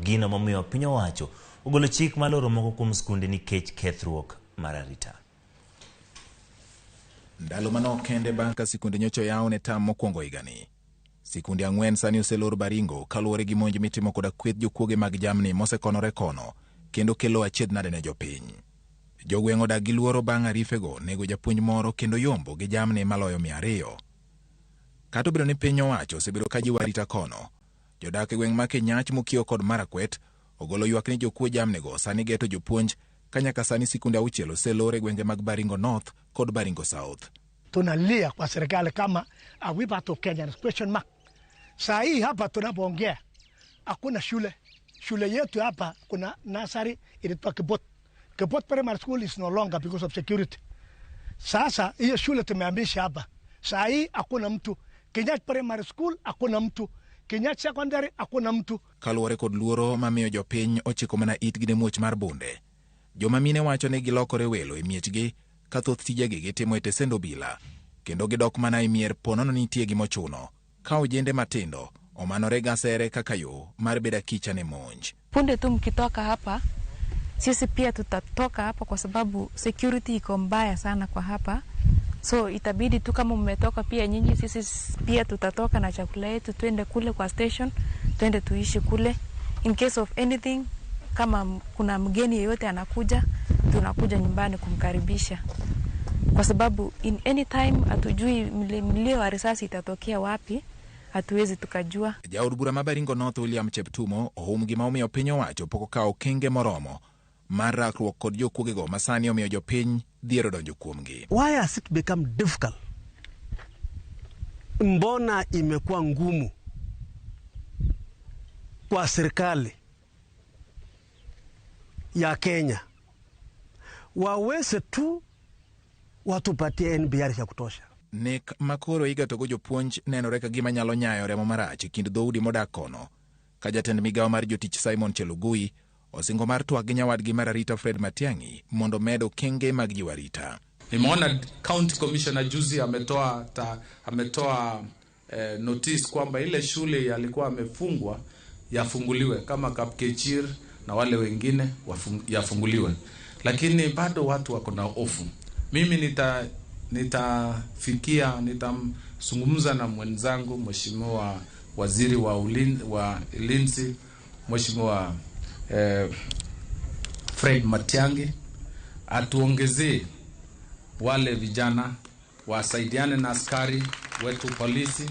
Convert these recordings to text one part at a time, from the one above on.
Gino momiyo piny owacho ogolo chik maloro moko kuom skunde nikech kethruok mar arita. Ndalo manok kende bang' ka sikunde nyocha oyaw ne tam mokwongo higani. Sikunde 4 sani oselor Baringo kaluwore gi monj mitimo koda kweth jokuoge mag jamni mosekonore kono kendo kelo achiedhnade ne jopiny. Jogweng' odak gi luoro bang' arifego nego japuonj moro kendo yombo gi jamni maloyo 200. Kata obedo ni piny owacho osebedo ka jiwo arita kono, jodak e gweng' ma Kenyach, Mokio kod Marakwet ogolo ywak ni jokuo jamnigo sani geto jopuonj ka nyaka sani sikunde 6 oselor e gwenge mag Baringo North kod Baringo South. Tunalia kwa serikali kama we back Kenya question mark. Saa hii hapa tunapoongea hakuna shule. Shule yetu hapa kuna nursery ilitoka Kibot. Kibot Primary School is no longer because of security. Sasa hiyo shule tumeamisha hapa. Saa hii hakuna mtu. Kenyach Primary School hakuna mtu. Kenyach Secondary hakuna mtu. Kaluwore kod luoro mamiyo jopiny ochiko mana itgi ne muoch mar bunde. Joma mine wacho ni gilokore welo e miechgi ka thoth tijegi gitimo e tesend obila, kendo gidok mana e mier ponono nitie gimochuno, ka ojende matindo omanore gasere kaka yo mar beda kicha ne monj. Punde tu mkitoka hapa, sisi pia tutatoka hapa kwa sababu security iko mbaya sana kwa hapa. So itabidi tu kama mmetoka pia nyinyi, sisi pia tutatoka na chakula yetu twende kule kwa station, twende tuishi kule. In case of anything, kama kuna mgeni yeyote anakuja, tunakuja nyumbani kumkaribisha. Kwa sababu in any time hatujui mlio wa risasi itatokea wapi, hatuwezi tukajua. Jaod bura ma Baringo North William Cheptumo ohum gima omiyo piny owacho pok okawo kenge moromo mar rakruok kod jokuogego masani omiyo jopiny dhiero donjo kuomgi. Why has it become difficult? Mbona imekuwa ngumu kwa serikali ya Kenya waweze tu watupatie NBR ya kutosha? Nek makoro igatogo jopuonj nenore ka gima nyalo nyayo remo marach kind dhoudi modak kono, ka jatend migawo mar jotich Simon Chelugui osingo mar twak gi nyawadgi mar arita Fred Matiang'i mondo medo kenge mag jiwo arita. Nimeona County Commissioner juzi ametoa notice kwamba ile shule yalikuwa amefungwa yafunguliwe, kama Kapkechir na wale wengine yafunguliwe, lakini bado watu wako na hofu. Mimi nitamzungumza na mwenzangu Mheshimiwa Waziri wa Ulinzi Mheshimiwa Fred Matiang'i atuongezee wale vijana, wasaidiane na askari wetu polisi,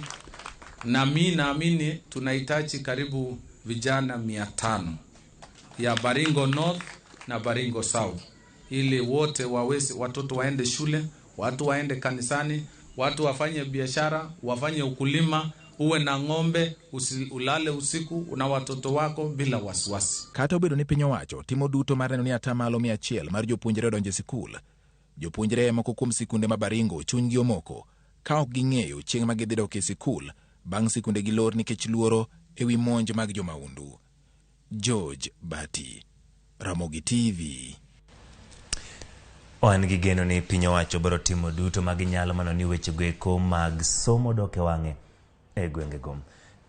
na mimi naamini tunahitaji karibu vijana 500 ya Baringo North na Baringo South, ili wote waweze, watoto waende shule, watu waende kanisani, watu wafanye biashara, wafanye ukulima, uwe na ng'ombe, ulale usiku na watoto wako bila wasiwasi. Kata obedo ni piny owacho timo duto mar neno ni atamalo 100 mar jopuonjre donjo sikul, jopuonjre moko kuom sikunde ma Baringo chunygi omoko ka ok ging'eyo chieng' ma gidhi dok e sikul bang' sikunde gilor nikech luoro ewi monj mag jomaundu. George Bati, Ramogi TV. Wan gi geno ni piny owacho biro timo duto mag nyalo mano ni weche goeko mag somo doke wang'e e gwengego.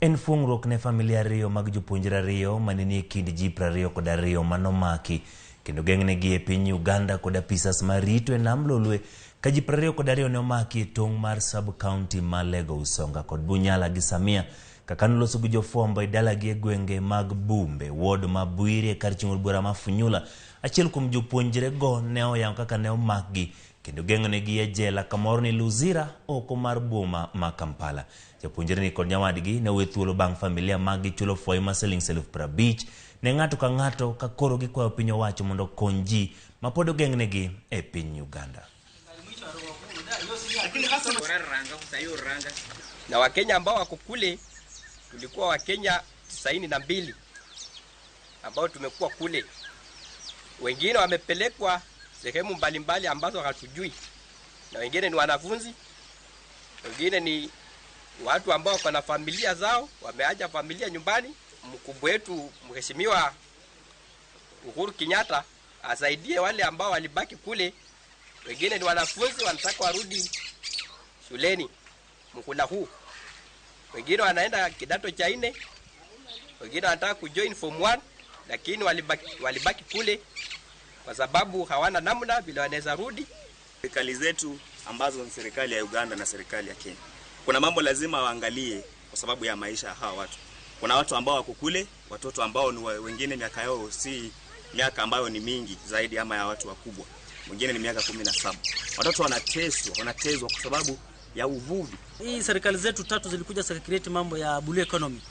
En fungruok ne familia 2 mag jopuonjre 2 manenie kind ji 22 manomaki kendo geng'negi e piny Uganda kod apisas marito e nam Lolwe ka ji 22 ne omaki e tong' mar sub-county ma Lego Usonga kod Bunyala gi Samia kaka noloso gi jofwambo e dalagi e gwenge mag Bumbe, ward ma Bwire kar chung'ol bura ma Funyula. Achiel kuom jopuonjre go ne oyango kaka ne omakgi kendo geng'onegi e jela kamoro ni Luzira oko mar boma ma Kampala. Jopuonjre ni kod nyawadgi ne owe thuolo bang' familia mag chulo fwai ma siling 50,000 ne ng'ato ka ng'ato ka koro gikwayo piny owacho mondo kony ji ma pod ogeng'negi e piny Uganda. Na Wakenya ambao wako kule, tulikuwa Wakenya 92 ambao tumekuwa kule. Wengine wamepelekwa sehemu mbalimbali ambazo hatujui, na wengine ni wanafunzi, wengine ni watu ambao wana familia zao, wameacha familia nyumbani. Mkubwa wetu Mheshimiwa Uhuru Kenyatta asaidie wale ambao walibaki kule. Wengine ni wanafunzi wanataka warudi shuleni mkula huu, wengine wanaenda kidato cha 4, wengine wanataka kujoin form 1, lakini walibaki kule kwa sababu hawana namna bila wanaweza rudi. Serikali zetu ambazo ni serikali ya Uganda na serikali ya Kenya, kuna mambo lazima waangalie kwa sababu ya maisha ya hawa watu. Kuna watu ambao wako kule, watoto ambao ni wengine miaka yao si miaka ambayo ni mingi zaidi ama ya watu wakubwa. Wengine ni miaka 17. Watoto wanatezwa kwa sababu ya uvuvi. Hii serikali zetu tatu zilikuja secretariat mambo ya blue economy.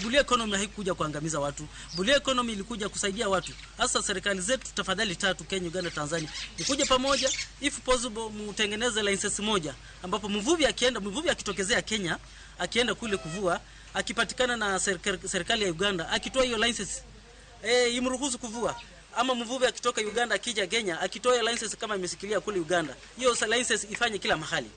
Blue economy haikuja kuangamiza watu. Blue economy ilikuja kusaidia watu. Hasa serikali zetu tafadhali tatu, Kenya, Uganda, Tanzania, ikuje pamoja, if possible mutengeneze license moja ambapo mvuvi akitokezea Kenya, akienda kule kuvua, akipatikana na serikali ya Uganda, akitoa hiyo license imruhusu kuvua. Ama mvuvi akitoka Uganda akija Kenya, akitoa license kama imesikilia kule Uganda, hiyo license ifanye kila mahali.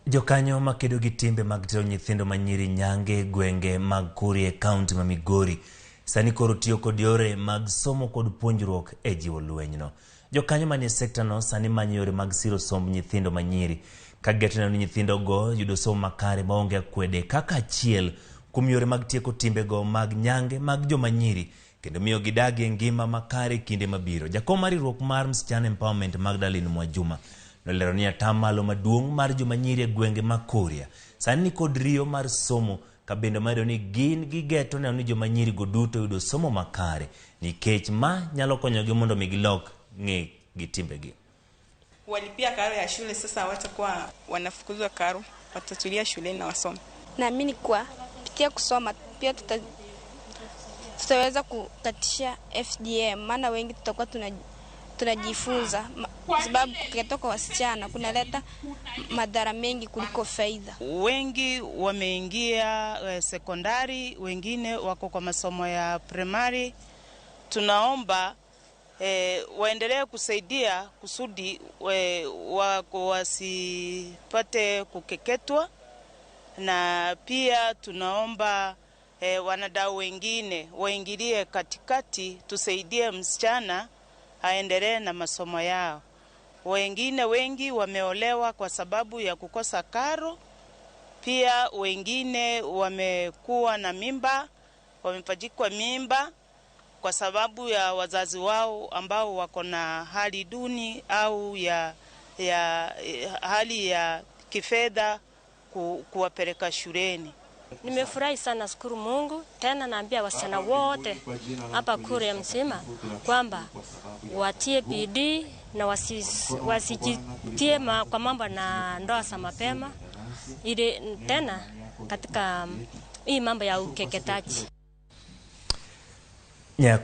Jokanyo makedo gi timbe mag tero nyithindo manyiri nyange gwenge mag Kurie County ma Migori sani koro tiyo kod yore mag somo kod puonjruok e jiwo lwenyno. Jokanyo manie sekta no sani manyo yore mag siro somb nyithindo manyiri ka getona ni nyithindo go yudo somo makare maonge akwede kaka achiel kuom yore mag tieko timbe go mag nyange mag joma nyiri kendo miyo gidagi ngima makare kinde mabiro. Jakom mar riwruok mar Msichana Empowerment Magdalene Mwajuma nolero ni atamalo maduong' mar joma nyiri e gwenge ma Kuria sani kod riyo mar somo ka bende medo ni gin gigeto neno ni joma nyiri go duto yudo somo makare nikech ma nyalo konyogi mondo migilok ng'e gi timbegi. Walipia karo ya shule, sasa watakuwa wanafukuzwa karo, watatulia shuleni na wasome. Naamini kwa kupitia kusoma pia tutaweza kutatisha FGM, maana wengi tutakuwa tunajifunza, sababu kutoka wasichana kunaleta madhara mengi kuliko faida. Wengi wameingia sekondari, wengine wako kwa masomo ya primary. Tunaomba waendelee kusaidia kusudi wako wasipate kukeketwa, na pia tunaomba wanadau wengine waingilie katikati, tusaidie msichana aendelee na masomo yao. Wengi wameolewa kwa sababu ya kukosa karo, pia wengine wamekuwa na mimba, wamepachikwa mimba kwa sababu ya wazazi wao ambao wako na hali duni au ya hali ya kifedha kuwapeleka shuleni. Nimefurahi sana, shukuru Mungu. Tena naambia wasichana wote hapa Kuria mzima kwamba watie bidii na wasijitie kwa mambo na ndoa za mapema, ili tena katika hii mambo ya ukeketaji.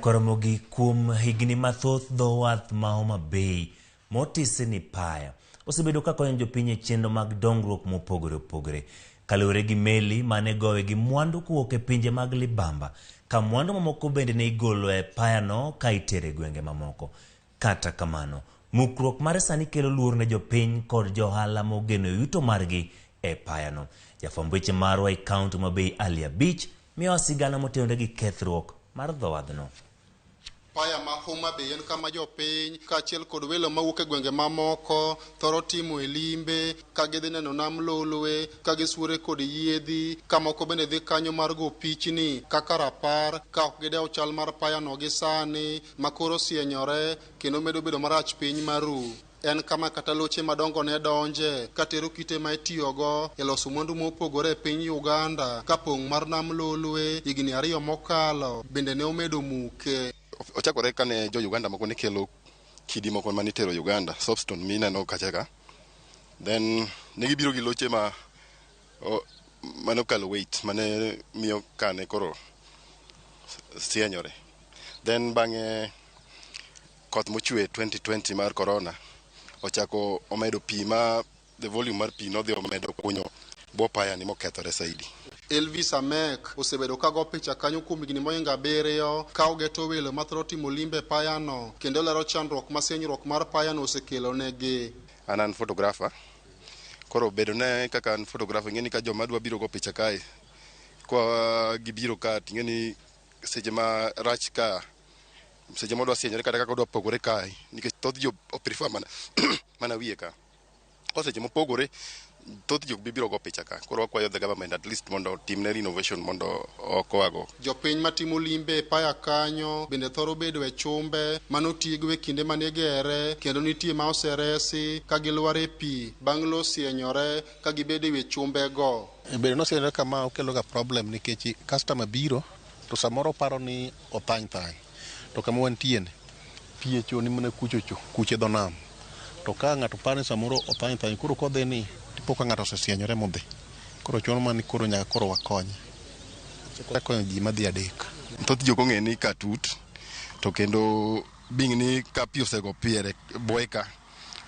Ramogi kuom higni mathoth dho wath ma Homa Bay motise ni paya osebedo ka konyo jopiny e chenro mag dongruok mopogore opogore kaluwore gi meli mane gowe gi mwandu kuwuok e pinje mag libamba ka mwandu mamoko bende ne igolo e payano ka itere gwenge mamoko. Kata kamano, mukruok mar sani kelo luor ne jopiny kod johala mogeno yuto margi e payano. Jafwamb weche marwa e kaunti ma Bay Alia Beach miyo sigana motenore gi kethruok mar dho wadhno. Paya ma Homa Bay en kama jopiny kaachiel kod welo mawuok e gwenge mamoko thoro timo e limbe ka gidhi neno nam lolwe, ka gisuore kod yiedhi, kamoko bende dhi kanyo mar go pichni kaka rapar ka ok gidewo chal mar payano gi sani makoro osienyore kendo medo bedo marach piny maru. En kama kata loche madongo ne donje katero kite ma itiyogo e loso mwandu mopogore e piny Uganda ka pong' mar nam lolwe higni 2 mokalo bende ne omedo muke. Ochakore kane jo Uganda moko ne kelo kidi moko manitero Uganda, soapstone mineno kachaka. Then ne gibiro gi loche manokalo weight mane miyo kane koro sienyore. Then bang'e koth mochwe 2020 mar corona ochako omedo pi ma the volume mar pi nodhi omedo kunyo bo paya ni mokethore saidi. Elvis Amek osebedo ka go picha kanyo kuom higni moinga 7 ka ogeto welo mathoro timo limbe payano kendo lero chandruok ma senyruok mar payano osekelo negi. An photographer, koro bedo ne kaka an photographer ngeni ka joma dwa biro go picha kae kwa gibiro ka tingeni seche ma rach ka seche modwa sienyore kata kaka odwa pogore kae nikech thoth jo prefer mana wiye ka. Seche mopogore thoth jok bibiro go picha ka. Koro wakwayo the government at least mondo timne renovation mondo okoago. Jopiny matimo limbe paya kanyo bende thoro bedo e chumbe manotigo e kinde manegere kendo nitie ma oseresi ka gilware pi bang' losienyore ka gibedo e chumbe go. Bedo nosienyore kama okelo ga problem nikech customer biro to samoro paro ni othany to kama wantie pi e choni mana kuche dho nam to ka ng'ato paro ni samoro othany koro kodhi ni tipo ka ng'ato osesienyore modhi koro chuno mani koro nyaka koro wakonye konyo ji madhi adek. Thoth jok ong'e ni ka tut to kendo bing ni ka pi osego piere boeka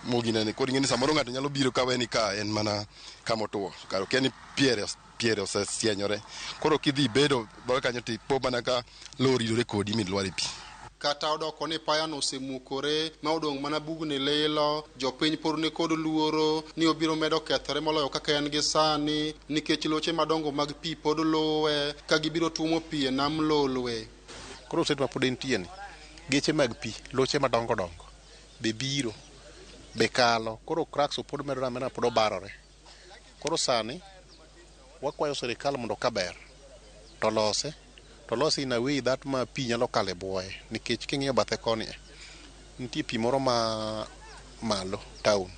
moginene koro ing'eni samoro ng'ato nyalo biro ka weni ka en mana kama otuo karo kia ni piere osesienyore koro kidhi bedo dhoge kanyo tipo mana ka lori ridore kodi milwar e pi. Kata odoko ni payano osemukore ma odong' mana bugni lilo, jopiny pod ni kod luoro ni obiro medo kethore moloyo kaka en gi sani nikech loche madongo mag pi pod luwe ka gibiro tuomo pi e nam lolwe. Koro setu ma pod entie ni geche mag pi loche madongo be biro be kalo koro cracks pod medore amena pod obarore. Koro sani wakwayo sirikal mondo kaber to lose in a way that ma pi nyalo kale buoye nikech king'iyo bathe koni nitie pi moro ma malo town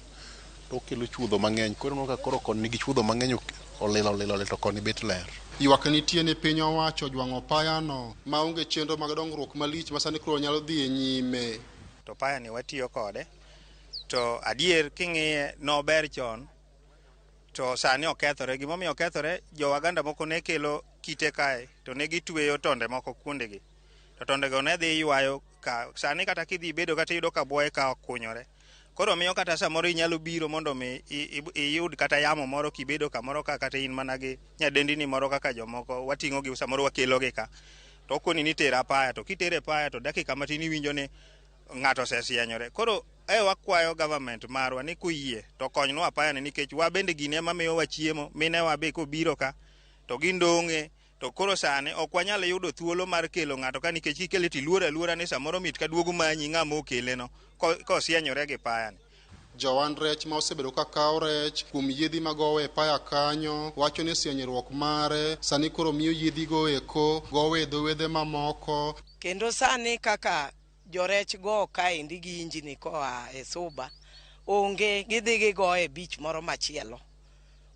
to kelo chuodho mang'eny koro no ka koro kon nigi chuodho mang'eny olilo to koni bet ler. Ywak nitie ni piny owacho jwang'o payano ma onge chenro mag dongruok malich ma sani koro nyalo dhi e nyime. To payani watiyo kode to adier king'iye nober chon to sani okethore. Gimomiyo okethore, jo Waganda moko ne kelo kite kae to ne gitweyo tonde moko kuondegi to tondego ne dhi ywayo ka sani kata kidhi bedo kata iyudo ka buoye ka okunyore. Koro miyo kata samoro inyalo biro mondo mi iyud kata yamo moro kibedo kamoro ka kata in mana gi nyadendini moro kaka jomoko wating'o gi samoro wakelo gi ka to okoni ni tera paya to kitere paya to dakika matin iwinjo ni ng'ato osesienyore. Koro wakwayo government marwa ni kuyie to konynwa payani nikech wabende gine ema miyowa chiemo, minewa be kobiro ka to gindong'e to koro sani ok wanyal yudo thuolo mar kelo ng'ato ka nikech ikele tiluora luora ni samoro mit ka duogo manyi ng'ama okeleno kosienyore gi payani. Jowan rech ma osebedo ka kawo rech kuom yiedhi magowe e paya kanyo wacho ni sienyruok mare sani koro miyo yiedhi go eko gowe e dho wedhe mamoko. Kendo sani kaka jorech go kaendi gi injini koa e Suba onge gidhi gigo e beach moro machielo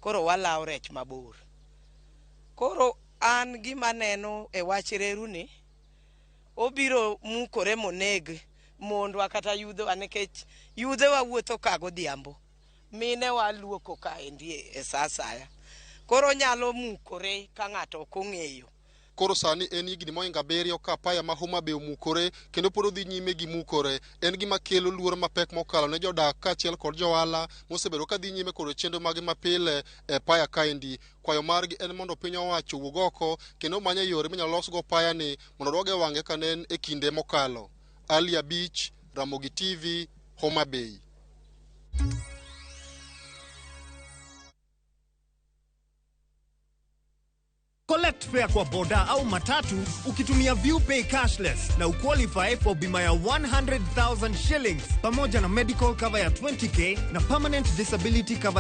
koro walawo rech mabor. Koro an gima neno e wach reru ni obiro mukore moneg mondwa kata yudhewa nikech yudhewa wuotho ka godhiambo mine waluoko kaendi e sa asaya koro nyalo mukore ka ng'ato ok ong'eyo. Koro sani en higni moinga 7 ka paya ma Homa Bay omukore kendo pod odhi nyime gi mukore. En gima kelo luoro mapek mokalo ne jodak kaachiel kod johala mosebedo ka dhi nyime kod chenro mag mapile e paya kaendi. Kwayo margi en mondo piny owacho wuog oko kendo manye yore minyalo losgo payani mondo odwoge wang'e ka ne en e kinde mokalo. Alia Beach, Ramogi TV, Homa Bay. Collect fare kwa boda au matatu ukitumia ViewPay cashless na uqualify for bima ya 100,000 shillings pamoja na medical cover ya 20k na permanent disability cover